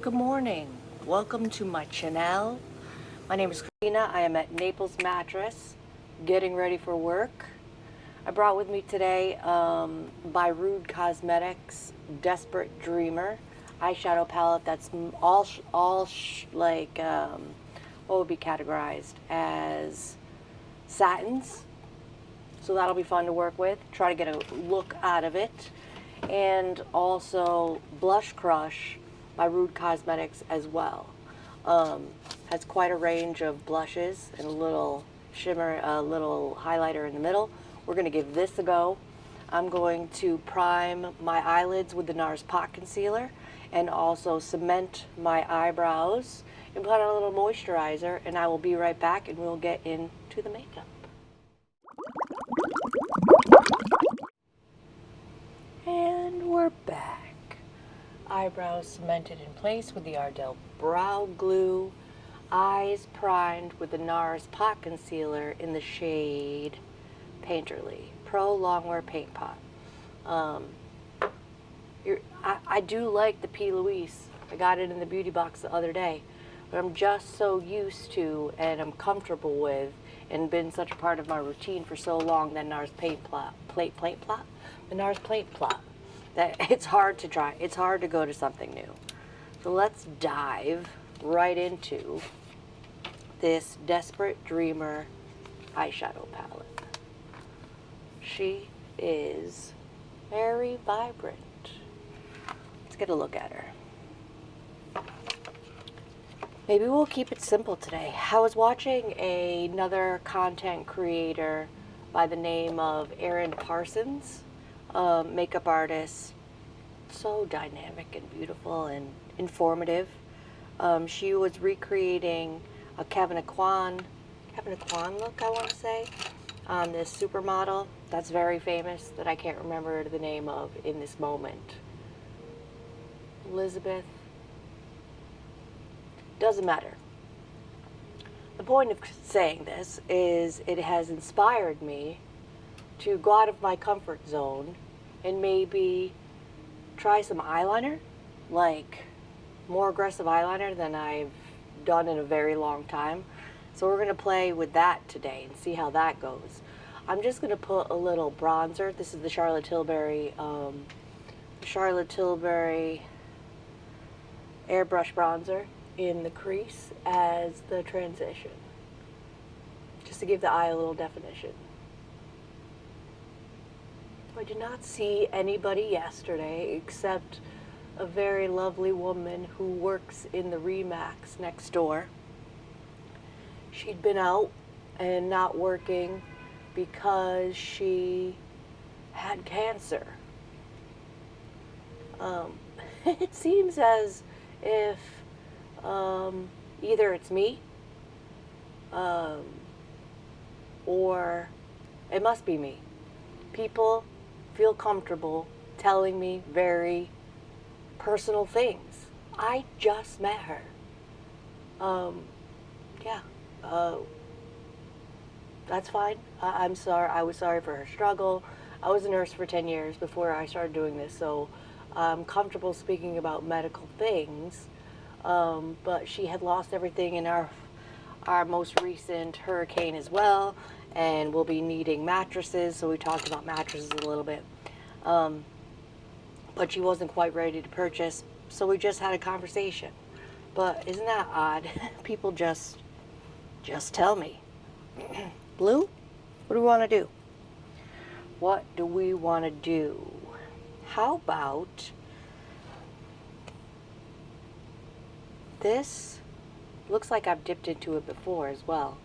Good morning. Welcome to my channel. My name is Christina. I am at Naples Mattress, getting ready for work. I brought with me today by Rude Cosmetics Desperate Dreamer eyeshadow palette. That's what would be categorized as satins. So that'll be fun to work with. Try to get a look out of it. And also Blush Crush by Rude Cosmetics as well. Has quite a range of blushes and a little shimmer, a little highlighter in the middle. We're going to give this a go. I'm going to prime my eyelids with the NARS Pot Concealer and also cement my eyebrows and put on a little moisturizer, and I will be right back and we'll get into the makeup. And we're back. Eyebrows cemented in place with the Ardell Brow Glue. Eyes primed with the NARS Pot Concealer in the shade Painterly Pro Longwear Paint Pot. I do like the P. Louise. I got it in the beauty box the other day. But I'm just so used to and I'm comfortable with and been such a part of my routine for so long that NARS the NARS Paint Plot, that it's hard to try. It's hard to go to something new. So let's dive right into this Desperate Dreamer eyeshadow palette. She is very vibrant. Let's get a look at her. Maybe we'll keep it simple today. I was watching another content creator by the name of Erin Parsons, makeup artist, so dynamic and beautiful and informative. She was recreating a Kevin Aquan look, I want to say, on this supermodel that's very famous that I can't remember the name of in this moment. Elizabeth. Doesn't matter. The point of saying this is it has inspired me to go out of my comfort zone and maybe try some eyeliner, like more aggressive eyeliner than I've done in a very long time. So we're going to play with that today and see how that goes. I'm just going to put a little bronzer. This is the Charlotte Tilbury airbrush bronzer in the crease as the transition, just to give the eye a little definition. I did not see anybody yesterday except a very lovely woman who works in the Remax next door. She'd been out and not working because she had cancer. It seems as if either it's me or it must be me. People feel comfortable telling me very personal things. I just met her. That's fine. I'm sorry. I was sorry for her struggle. I was a nurse for 10 years before I started doing this, so I'm comfortable speaking about medical things. But she had lost everything in our most recent hurricane as well, and we'll be needing mattresses, so we talked about mattresses a little bit. But she wasn't quite ready to purchase, so we just had a conversation. But isn't that odd? People just tell me. Blue, what do we want to do? What do we want to do? How about this? Looks like I've dipped into it before as well.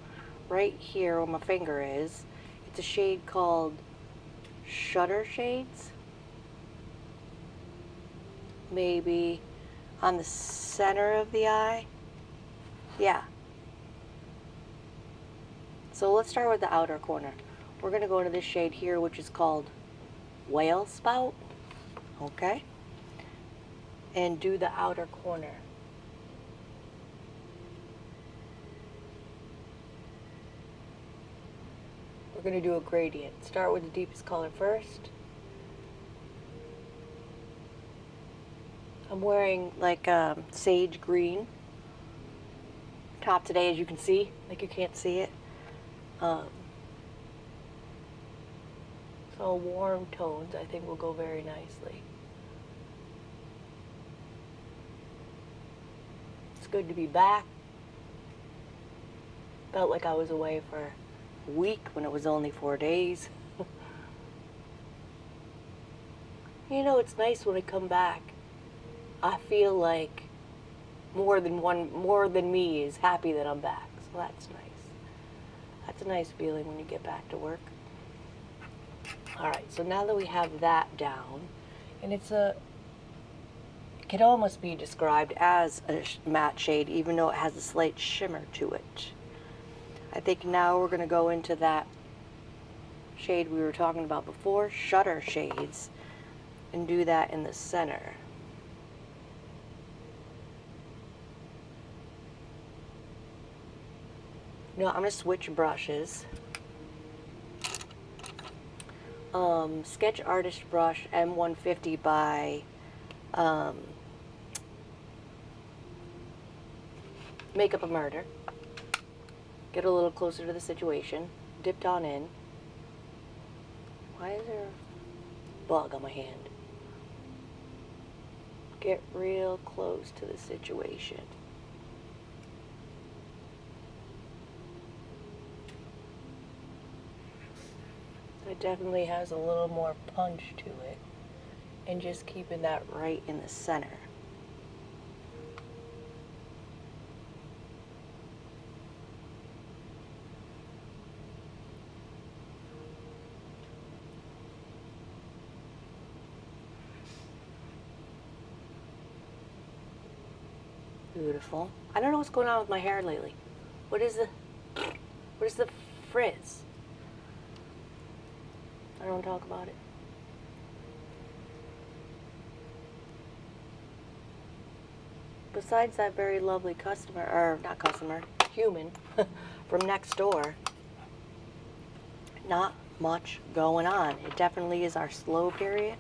Right here where my finger is, it's a shade called Shutter Shades. Maybe on the center of the eye. Yeah. So let's start with the outer corner. We're going to go into this shade here, which is called Whale Spout. Okay. And do the outer corner. We're going to do a gradient. Start with the deepest color first. I'm wearing like sage green top today, as you can see. Like you can't see it. So warm tones I think will go very nicely. It's good to be back. Felt like I was away for a week when it was only 4 days. You know, it's nice when I come back. I feel like more than me is happy that I'm back. So that's nice. That's a nice feeling when you get back to work. All right, so now that we have that down, and it can almost be described as a matte shade, even though it has a slight shimmer to it. I think now we're going to go into that shade we were talking about before, Shutter Shades, and do that in the center. No, I'm going to switch brushes. Sketch Artist brush M150 by Makeup of Murder. Get a little closer to the situation. Dipped on in. Why is there a bug on my hand? Get real close to the situation. It definitely has a little more punch to it, and just keeping that right in the center. Beautiful. I don't know what's going on with my hair lately. What is the frizz? I don't talk about it. Besides that very lovely customer, or not customer, human, from next door, not much going on. It definitely is our slow period.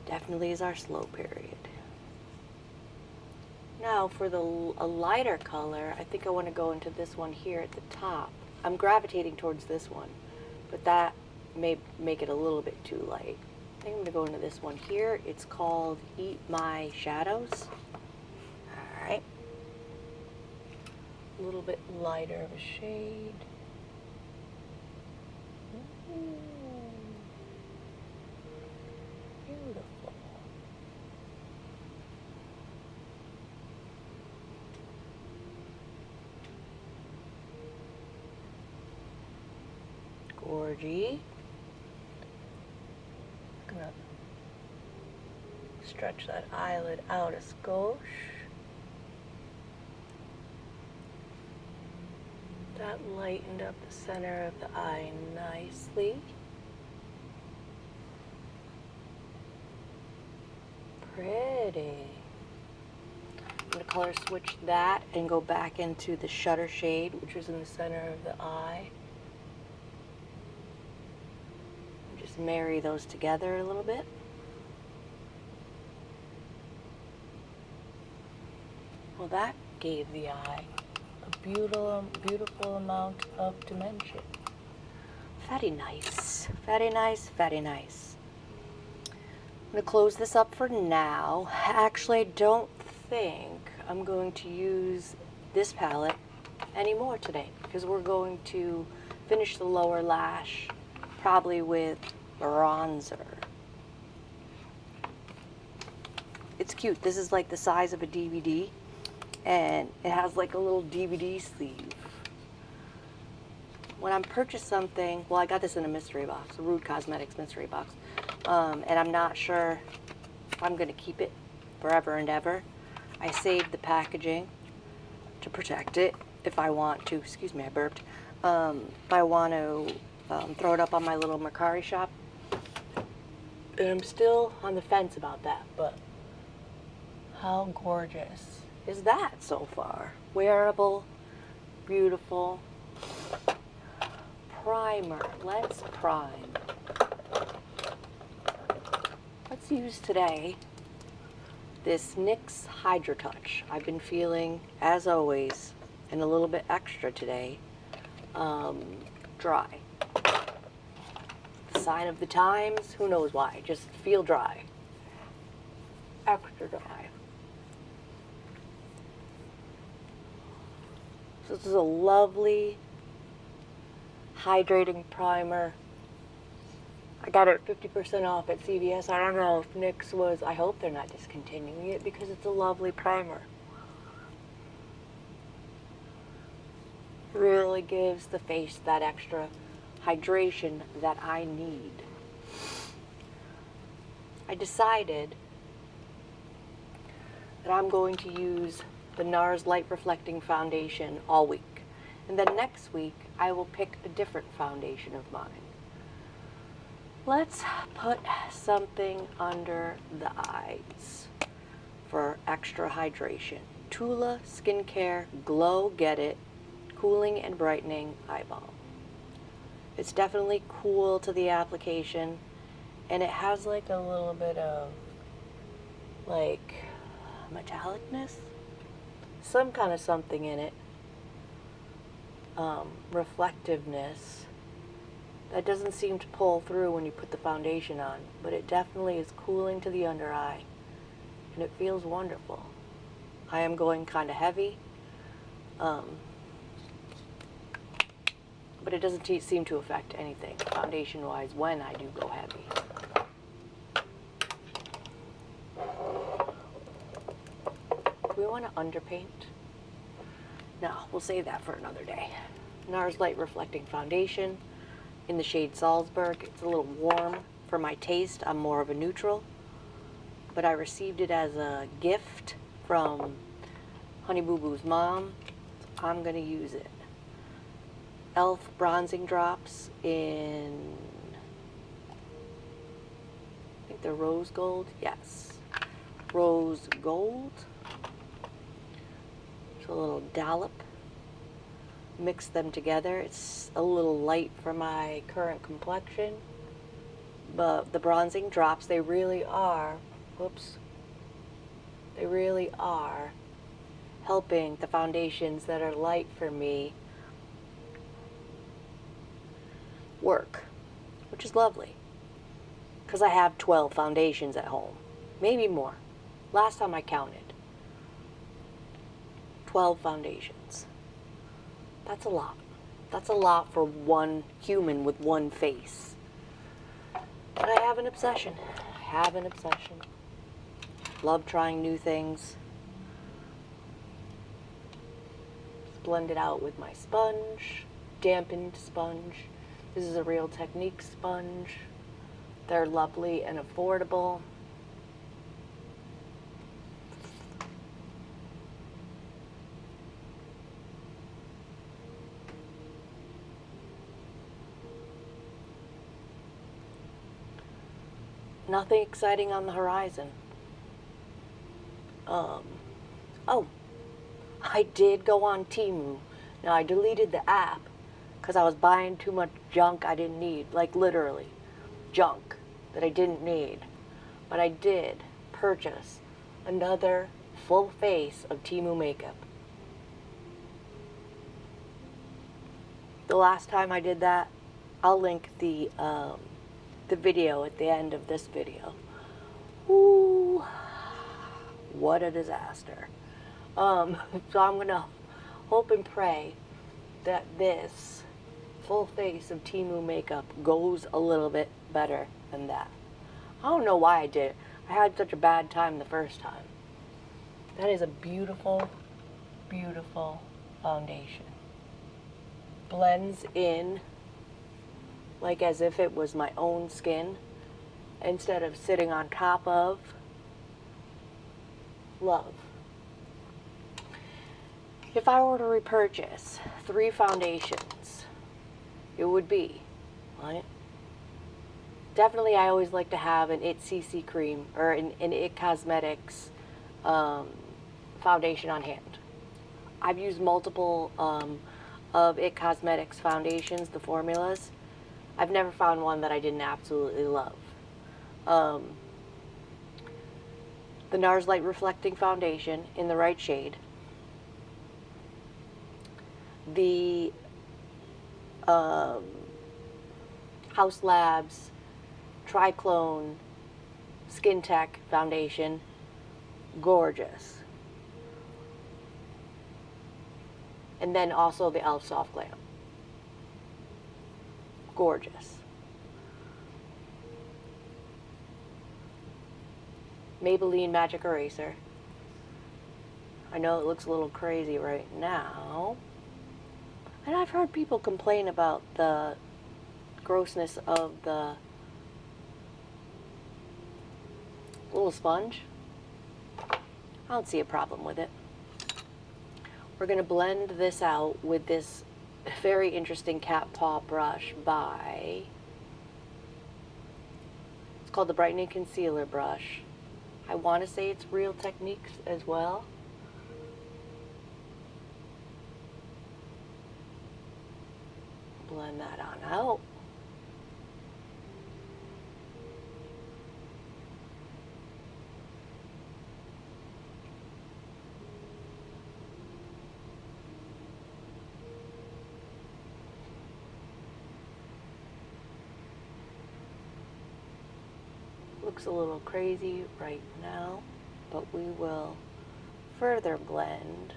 Definitely is our slow period. Now for a lighter color, I think I want to go into this one here at the top. I'm gravitating towards this one, but that may make it a little bit too light. I think I'm going to go into this one here. It's called Eat My Shadows. Alright. A little bit lighter of a shade. Ooh. Beautiful. Gorgy. Gonna stretch that eyelid out a skosh. That lightened up the center of the eye nicely. Pretty. I'm gonna color switch that and go back into the Shutter shade, which was in the center of the eye. Marry those together a little bit. Well, that gave the eye a beautiful amount of dimension. Very nice, very nice, very nice. I'm going to close this up for now. Actually, I don't think I'm going to use this palette anymore today, because we're going to finish the lower lash probably with bronzer. It's cute. This is like the size of a DVD, and it has like a little DVD sleeve. When I purchase something, well, I got this in a mystery box, a Rude Cosmetics mystery box, and I'm not sure if I'm going to keep it forever and ever. I saved the packaging to protect it if I want to. Excuse me, I burped. If I want to throw it up on my little Mercari shop. And I'm still on the fence about that, but how gorgeous is that so far? Wearable, beautiful. Primer. Let's prime. Let's let's use today this NYX Hydra Touch. I've been feeling, as always, and a little bit extra today, dry. Sign of the times, who knows why, just feel dry. Extra dry. So this is a lovely hydrating primer. I got it 50% off at CVS. I don't know if NYX was, I hope they're not discontinuing it because it's a lovely primer. Really gives the face that extra hydration that I need. I decided that I'm going to use the NARS Light Reflecting Foundation all week. And then next week, I will pick a different foundation of mine. Let's put something under the eyes for extra hydration. Tula Skincare Glow Get It Cooling and Brightening Eye Balm. It's definitely cool to the application, and it has like a little bit of like metallicness, some kind of something in it, reflectiveness that doesn't seem to pull through when you put the foundation on, but it definitely is cooling to the under eye, and it feels wonderful. I am going kind of heavy, but it doesn't seem to affect anything foundation wise when I do go heavy. Do we want to underpaint? No, we'll save that for another day. NARS Light Reflecting Foundation in the shade Salzburg. It's a little warm for my taste. I'm more of a neutral, but I received it as a gift from Honey Boo Boo's mom, so I'm gonna use it. e.l.f. bronzing drops in, I think they're rose gold. Yes, rose gold. Just a little dollop. Mix them together. It's a little light for my current complexion, but the bronzing drops, they really are, whoops, they really are helping the foundations that are light for me work, which is lovely, because I have 12 foundations at home, maybe more. Last time I counted, 12 foundations. That's a lot. That's a lot for one human with one face. But I have an obsession. I have an obsession. Love trying new things. Blend it out with my sponge, dampened sponge. This is a Real Technique sponge. They're lovely and affordable. Nothing exciting on the horizon. Oh, I did go on Temu. Now, I deleted the app because I was buying too much junk I didn't need. Like, literally, junk that I didn't need. But I did purchase another full face of Temu makeup. The last time I did that, I'll link the video at the end of this video. Ooh, what a disaster. So I'm gonna hope and pray that this full face of Temu makeup goes a little bit better than that. I don't know why I did it. I had such a bad time the first time. That is a beautiful, beautiful foundation. Blends in like as if it was my own skin instead of sitting on top of. Love. If I were to repurchase 3 foundations, it would be, right? Definitely I always like to have an IT CC cream or an IT Cosmetics foundation on hand. I've used multiple of IT Cosmetics foundations, the formulas. I've never found one that I didn't absolutely love. the NARS Light Reflecting Foundation in the right shade, the House Labs Triclone Skin Tech Foundation, gorgeous. And then also the e.l.f. Soft Glam, gorgeous. Maybelline Magic Eraser. I know it looks a little crazy right now. And I've heard people complain about the grossness of the little sponge. I don't see a problem with it. We're going to blend this out with this very interesting cat paw brush by, it's called the Brightening Concealer Brush. I want to say it's Real Techniques as well. Blend that on out. Looks a little crazy right now, but we will further blend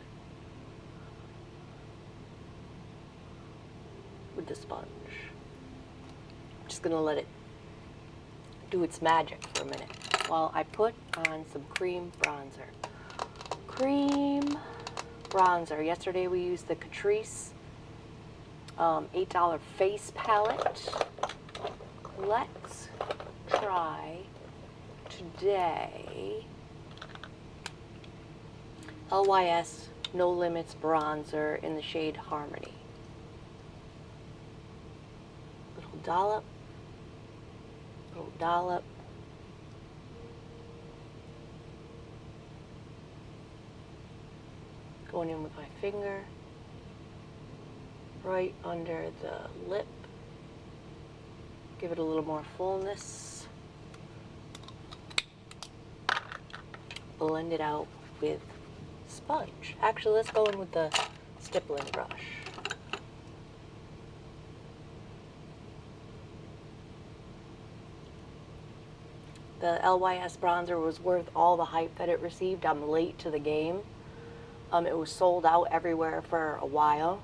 with the sponge. I'm just going to let it do its magic for a minute while I put on some cream bronzer. Cream bronzer. Yesterday we used the Catrice $8 face palette. Let's try today LYS No Limits bronzer in the shade Harmony. Little dollop, little dollop. Going in with my finger right under the lip. Give it a little more fullness. Blend it out with sponge. Actually, let's go in with the stippling brush. The LYS bronzer was worth all the hype that it received. I'm late to the game. It was sold out everywhere for a while.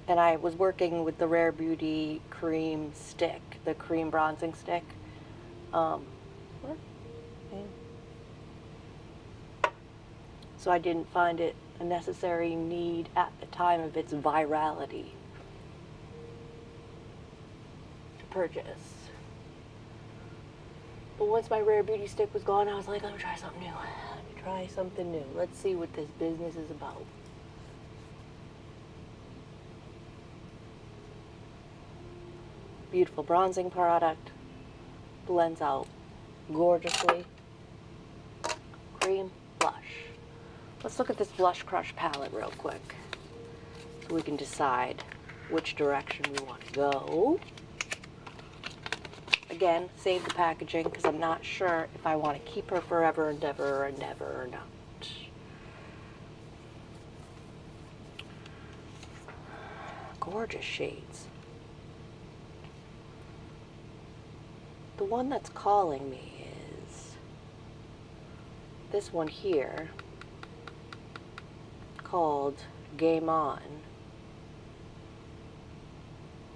And I was working with the Rare Beauty cream stick, the cream bronzing stick. So I didn't find it a necessary need at the time of its virality to purchase. But once my Rare Beauty stick was gone, I was like, let me try something new. Let me try something new. Let's see what this business is about. Beautiful bronzing product. Blends out gorgeously. Cream blush. Let's look at this Blush Crush palette real quick so we can decide which direction we want to go. Again, save the packaging because I'm not sure if I want to keep her forever and ever and ever or not. Gorgeous shades. The one that's calling me is this one here, called Game On.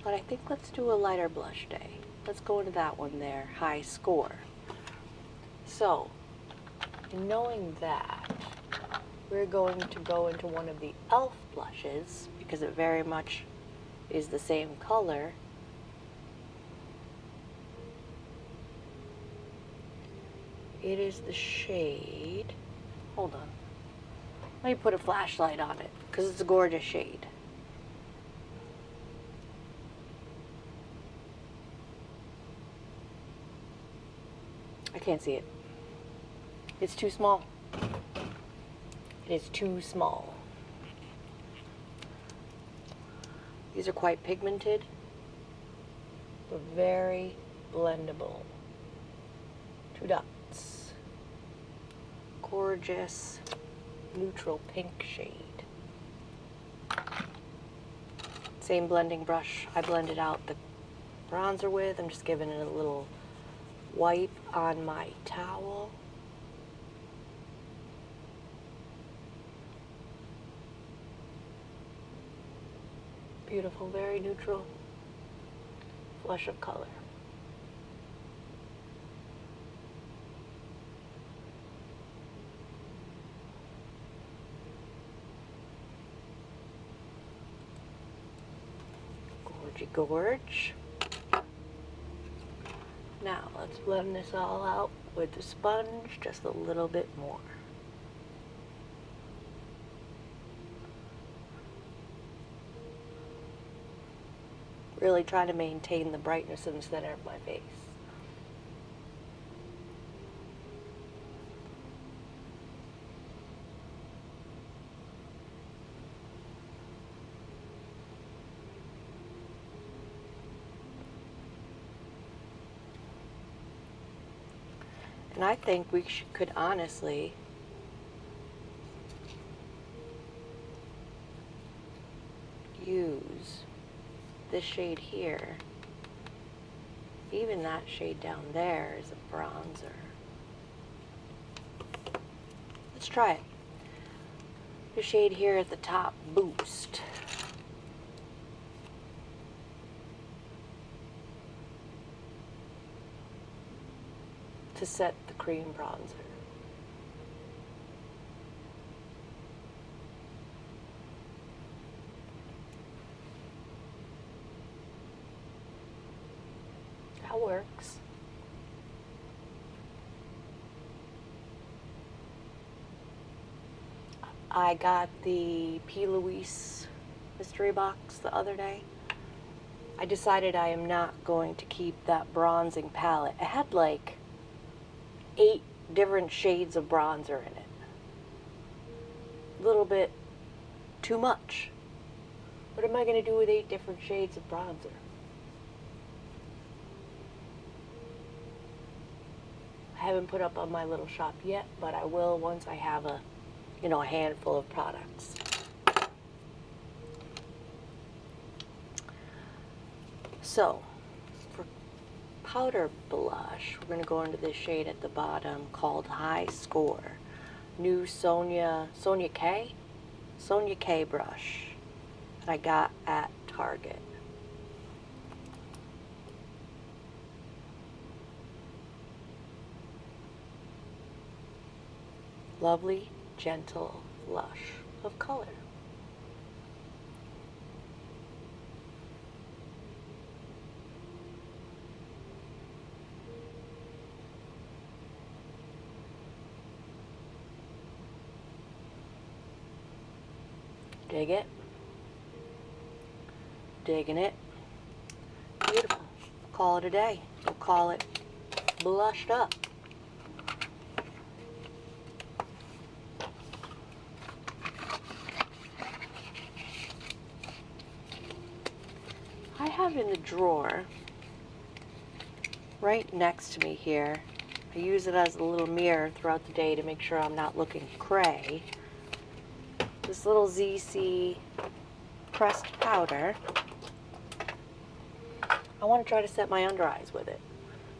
But I think let's do a lighter blush day. Let's go into that one there, High Score. So, knowing that, we're going to go into one of the e.l.f. blushes, because it very much is the same color. It is the shade, hold on. Let me put a flashlight on it, because it's a gorgeous shade. I can't see it. It's too small. It is too small. These are quite pigmented, but very blendable to 2 dots. Gorgeous neutral pink shade. Same blending brush I blended out the bronzer with. I'm just giving it a little wipe on my towel. Beautiful, very neutral flush of color. Gorgy gorge. Now let's blend this all out with the sponge just a little bit more. Really trying to maintain the brightness in the center of my face. And I think we could honestly use this shade here, even that shade down there is a bronzer. Let's try it. The shade here at the top, Boost. To set the cream bronzer. That works. I got the P. Louise mystery box the other day. I decided I am not going to keep that bronzing palette. It had like 8 different shades of bronzer in it. A little bit too much. What am I going to do with 8 different shades of bronzer? I haven't put up on my little shop yet, but I will once I have a handful of products. So, for powder blush, we're going to go into this shade at the bottom called High Score. New Sonia K brush that I got at Target. Lovely, gentle flush of color. Dig it. Digging it. Beautiful. Call it a day. We'll call it blushed up. I have in the drawer right next to me here, I use it as a little mirror throughout the day to make sure I'm not looking cray, this little Zeesea pressed powder. I want to try to set my under eyes with it.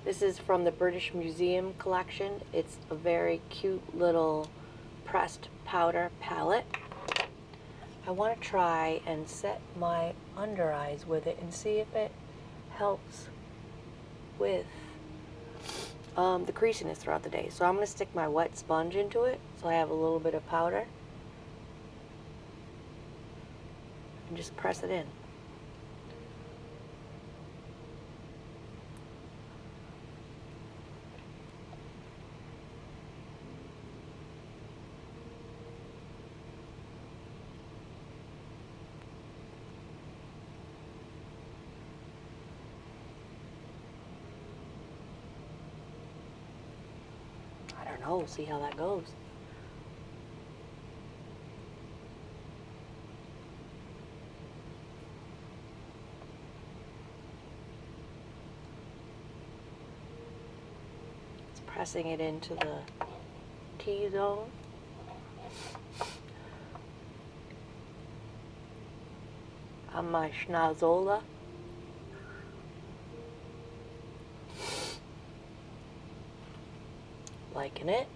This is from the British Museum collection. It's a very cute little pressed powder palette. I want to try and set my under eyes with it and see if it helps with the creasiness throughout the day. So I'm going to stick my wet sponge into it so I have a little bit of powder and just press it in. We'll see how that goes. Let's pressing it into the T-zone. On my schnozola. Liking it.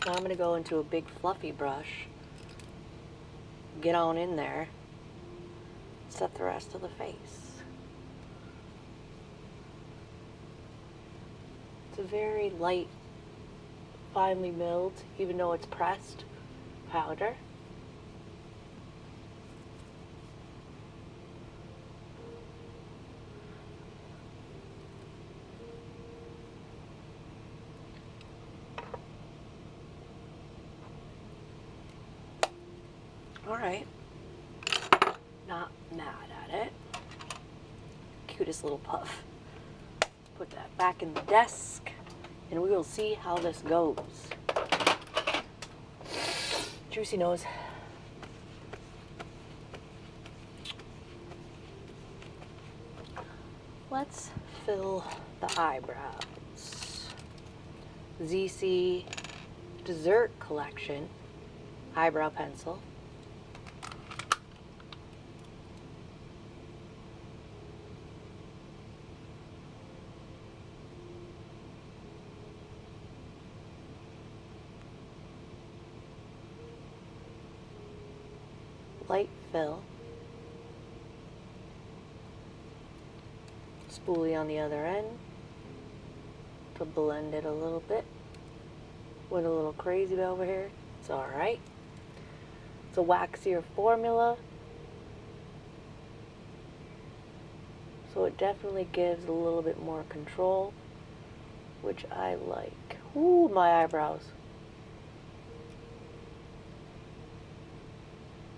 Now I'm going to go into a big fluffy brush, get on in there, set the rest of the face. It's a very light, finely milled, even though it's pressed, powder. Alright, not mad at it. Cutest little puff. Put that back in the desk, and we will see how this goes. Juicy nose. Let's fill the eyebrows. Zeesea Dessert Collection eyebrow pencil. Light fill. Spoolie on the other end to blend it a little bit. Went a little crazy over here. It's alright. It's a waxier formula, so it definitely gives a little bit more control, which I like. Ooh, my eyebrows.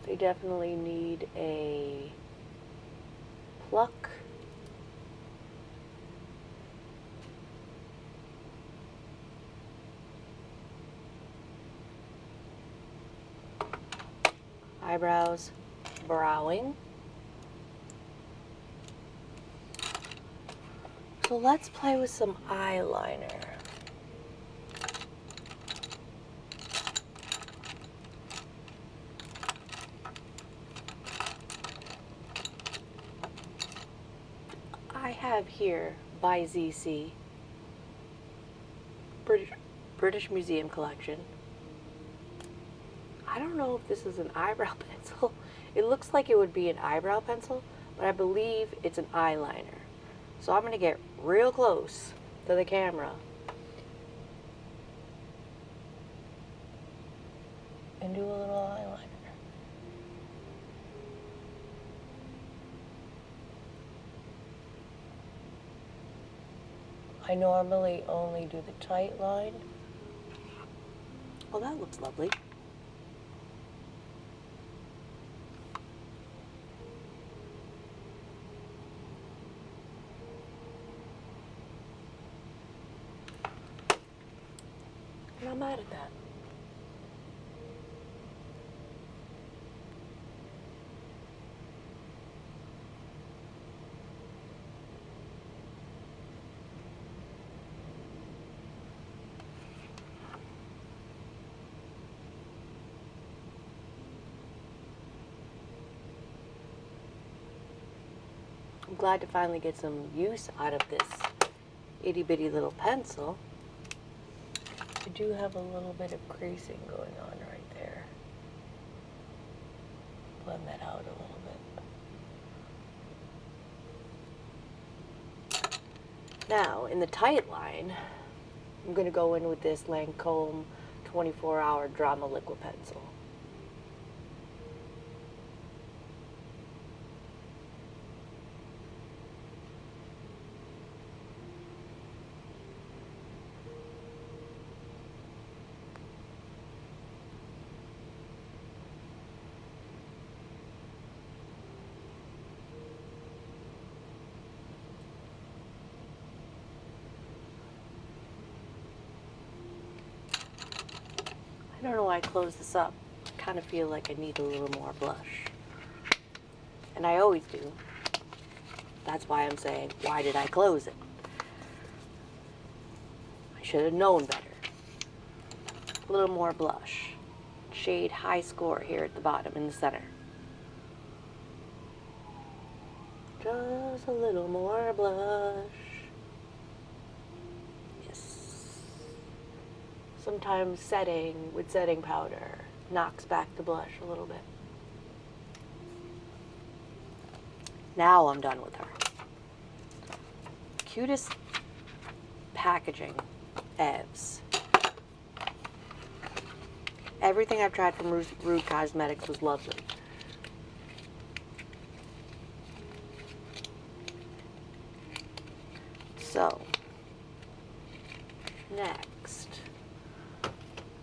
They definitely need a pluck. Eyebrows, browing. So let's play with some eyeliner. I have here by Zeesea, British Museum Collection. I don't know if this is an eyebrow pencil. It looks like it would be an eyebrow pencil, but I believe it's an eyeliner. So I'm going to get real close to the camera and do a little eyeliner. I normally only do the tight line. Oh, that looks lovely. I'm not mad at that. I'm glad to finally get some use out of this itty bitty little pencil. I do have a little bit of creasing going on right there. Blend that out a little bit. Now, in the tight line, I'm going to go in with this Lancome 24-hour Drama Liquid Pencil. I don't know why I closed this up. I kind of feel like I need a little more blush. And I always do. That's why I'm saying, why did I close it? I should have known better. A little more blush. Shade High Score here at the bottom in the center. Just a little more blush. Yes. Sometimes setting with setting powder knocks back the blush a little bit. Now I'm done with her. Cutest packaging, Evs. Everything I've tried from Zeesea Cosmetics was lovely. So, next.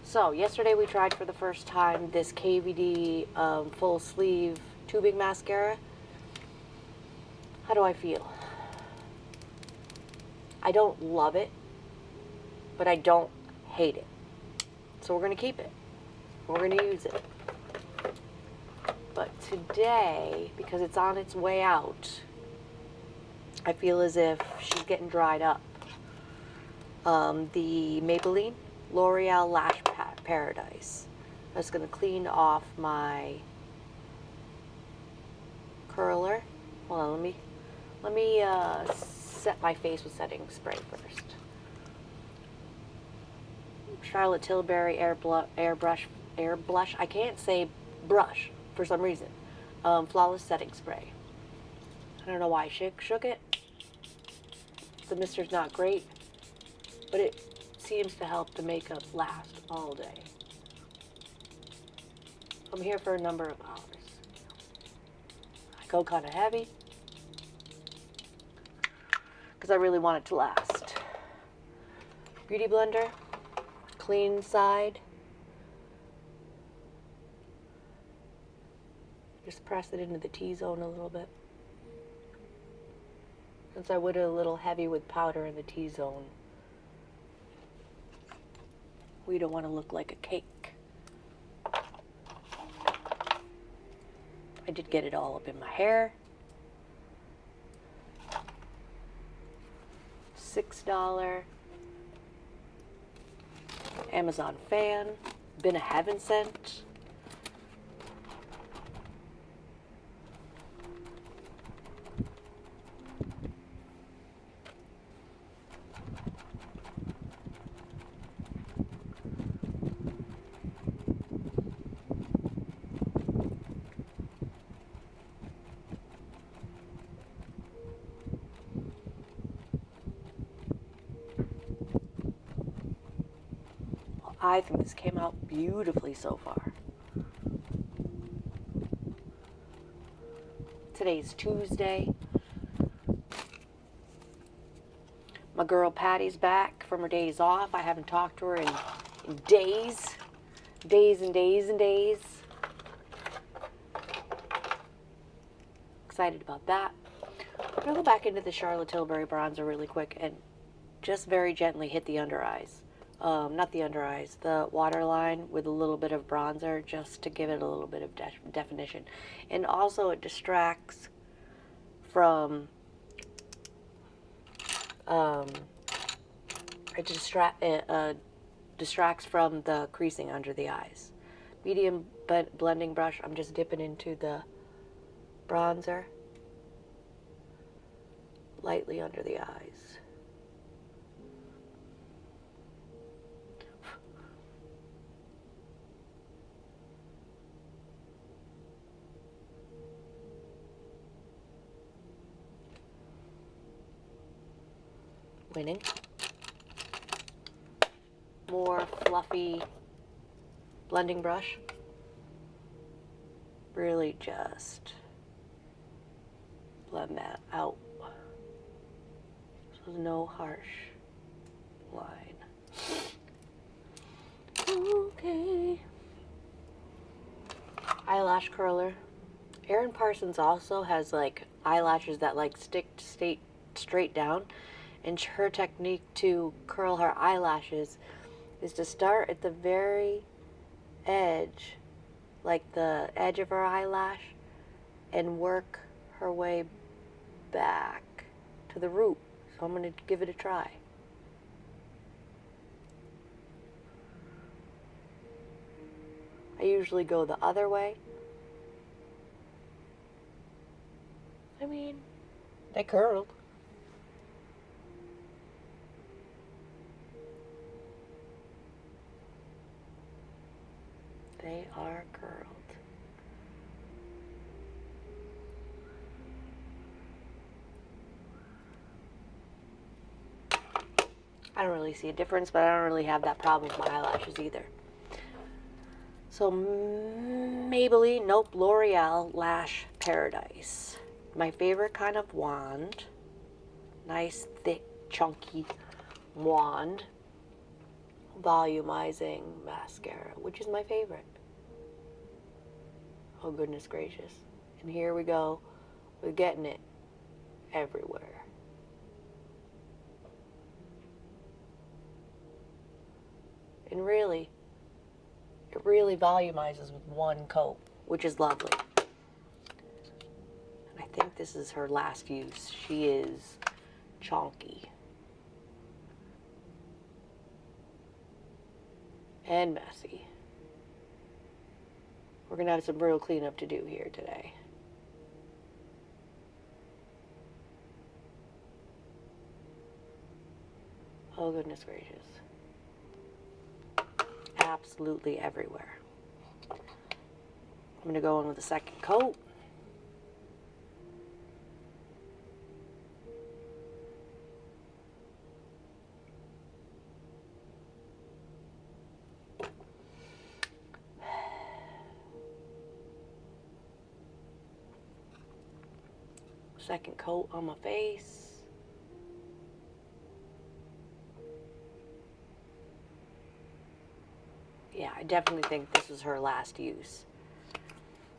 So, yesterday we tried for the first time this KVD full sleeve tubing mascara. How do I feel? I don't love it, but I don't hate it. So we're going to keep it. We're going to use it. But today, because it's on its way out, I feel as if she's getting dried up. The Maybelline L'Oreal Lash Paradise. I'm just going to clean off my curler. Hold on, let me set my face with setting spray first. Charlotte Tilbury Air Blush. I can't say brush for some reason. Flawless setting spray. I don't know why I shook it. The mister's not great, but it seems to help the makeup last all day. I'm here for a number of hours. I go kind of heavy because I really want it to last. Beauty blender, clean side. Just press it into the T-zone a little bit. Since I went a little heavy with powder in the T-zone, we don't want to look like a cake. I did get it all up in my hair. $6 Amazon fan. Been a heaven sent. I think this came out beautifully so far. Today's Tuesday. My girl Patty's back from her days off. I haven't talked to her in days. Days and days and days. Excited about that. I'm going to go back into the Charlotte Tilbury bronzer really quick and just very gently hit the under eyes. Not the under eyes, the waterline with a little bit of bronzer just to give it a little bit of definition. And also it distracts from, distracts from the creasing under the eyes. Medium blending brush, I'm just dipping into the bronzer lightly under the eyes. Winning. More fluffy blending brush. Really just blend that out. So there's no harsh line. Okay. Eyelash curler. Erin Parsons also has like eyelashes that like stick straight down. And her technique to curl her eyelashes is to start at the very edge, like the edge of her eyelash, and work her way back to the root. So I'm going to give it a try. I usually go the other way. I mean, they curled. They are curled. I don't really see a difference, but I don't really have that problem with my eyelashes either. So Maybelline, nope, L'Oreal Lash Paradise. My favorite kind of wand. Nice, thick, chunky wand. Volumizing mascara, which is my favorite. Oh, goodness gracious. And here we go. We're getting it everywhere. And really, it really volumizes with one coat, which is lovely. And I think this is her last use. She is chunky. And messy. We're going to have some real cleanup to do here today. Oh, goodness gracious. Absolutely everywhere. I'm going to go in with a second coat. Second coat on my face. Yeah, I definitely think this was her last use.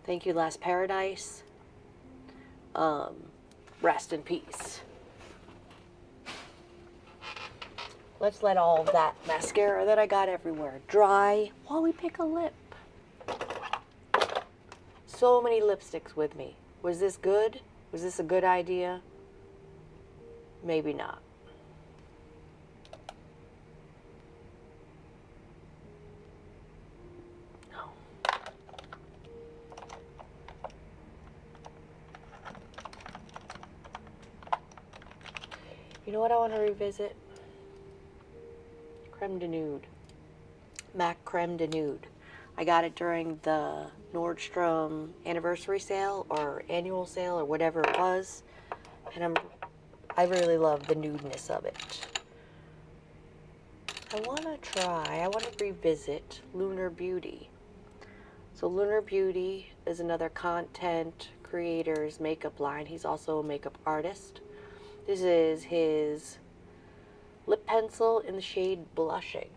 Thank you, Last Paradise. Rest in peace. Let's let all of that mascara that I got everywhere dry while we pick a lip. So many lipsticks with me. Was this good? Was this a good idea? Maybe not. No. You know what I want to revisit? Creme de Nude. MAC Creme de Nude. I got it during the Nordstrom anniversary sale or annual sale or whatever it was. And I really love the nudeness of it. I want to revisit Lunar Beauty. So Lunar Beauty is another content creator's makeup line. He's also a makeup artist. This is his lip pencil in the shade Blushing.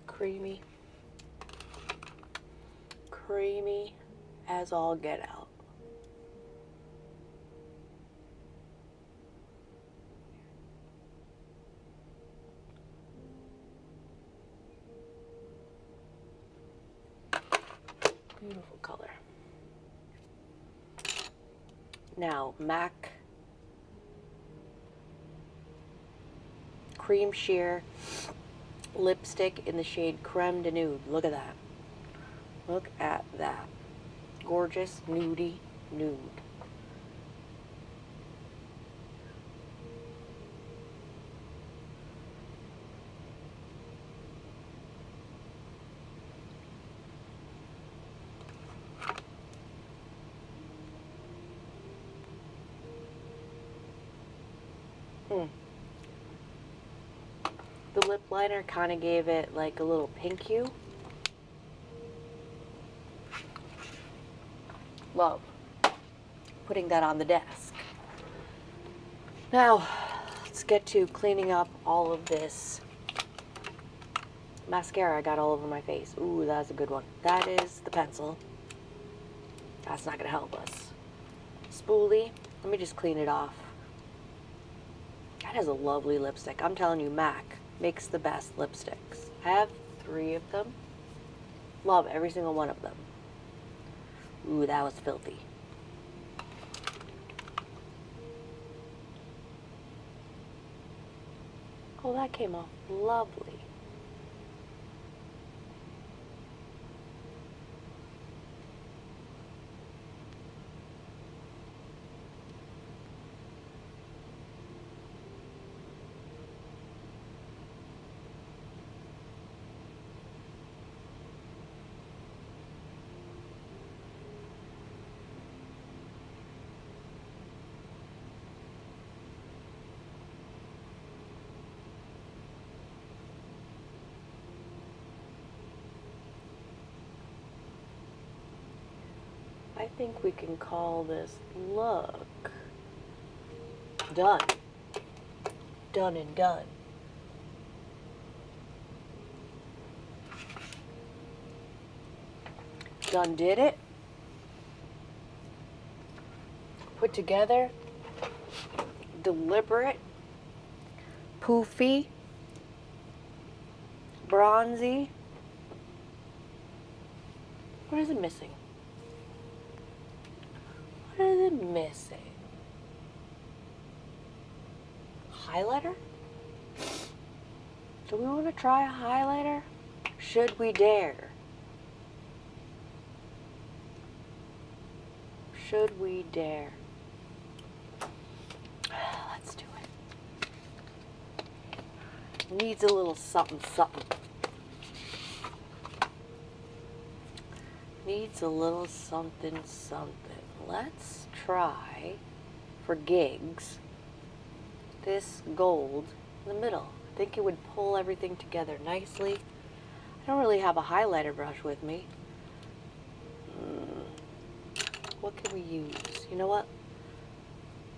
Creamy. Creamy as all get out. Beautiful color. Now, MAC Cream Sheer lipstick in the shade Creme de Nude. Look at that. Look at that. Gorgeous, nudie, nude. The lip liner kind of gave it like a little pink hue. Love putting that on the desk. Now, let's get to cleaning up all of this mascara I got all over my face. Ooh, that's a good one. That is the pencil. That's not gonna help us. Spoolie. Let me just clean it off. That is a lovely lipstick. I'm telling you, MAC makes the best lipsticks. I have 3 of them. Love every single one of them. Ooh, that was filthy. Oh, that came off lovely. I think we can call this look done. Done and done. Done did it. Put together. Deliberate. Poofy. Bronzy. What is it missing? What is it missing? Highlighter? Do we want to try a highlighter? Should we dare? Should we dare? Let's do it. Needs a little something, something. Needs a little something, something. Let's try, for gigs, this gold in the middle. I think it would pull everything together nicely. I don't really have a highlighter brush with me. What can we use? You know what?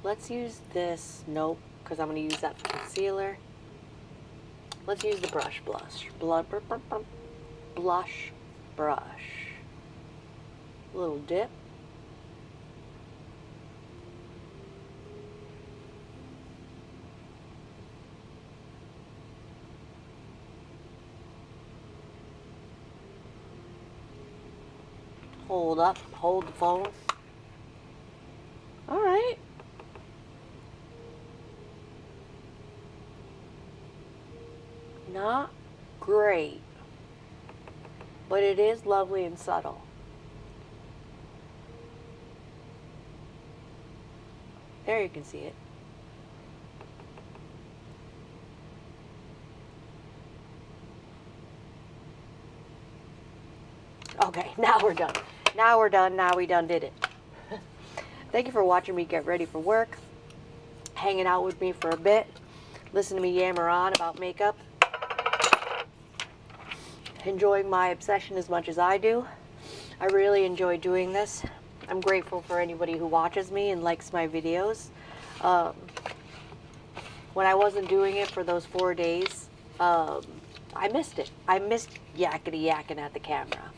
Let's use this. Nope, because I'm going to use that for concealer. Let's use the blush brush. Little dip. Hold up, hold the phone. All right. Not great, but it is lovely and subtle. There you can see it. Okay, now we're done. Now we're done. Now we done did it. Thank you for watching me get ready for work, hanging out with me for a bit, listen to me yammer on about makeup, enjoying my obsession as much as I do. I really enjoy doing this. I'm grateful for anybody who watches me and likes my videos. When I wasn't doing it for those 4 days, I missed it. I missed yakety yakking at the camera.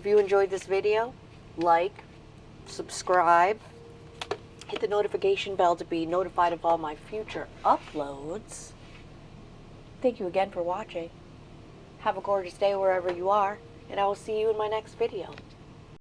If you enjoyed this video, like, subscribe, hit the notification bell to be notified of all my future uploads. Thank you again for watching. Have a gorgeous day wherever you are, and I will see you in my next video.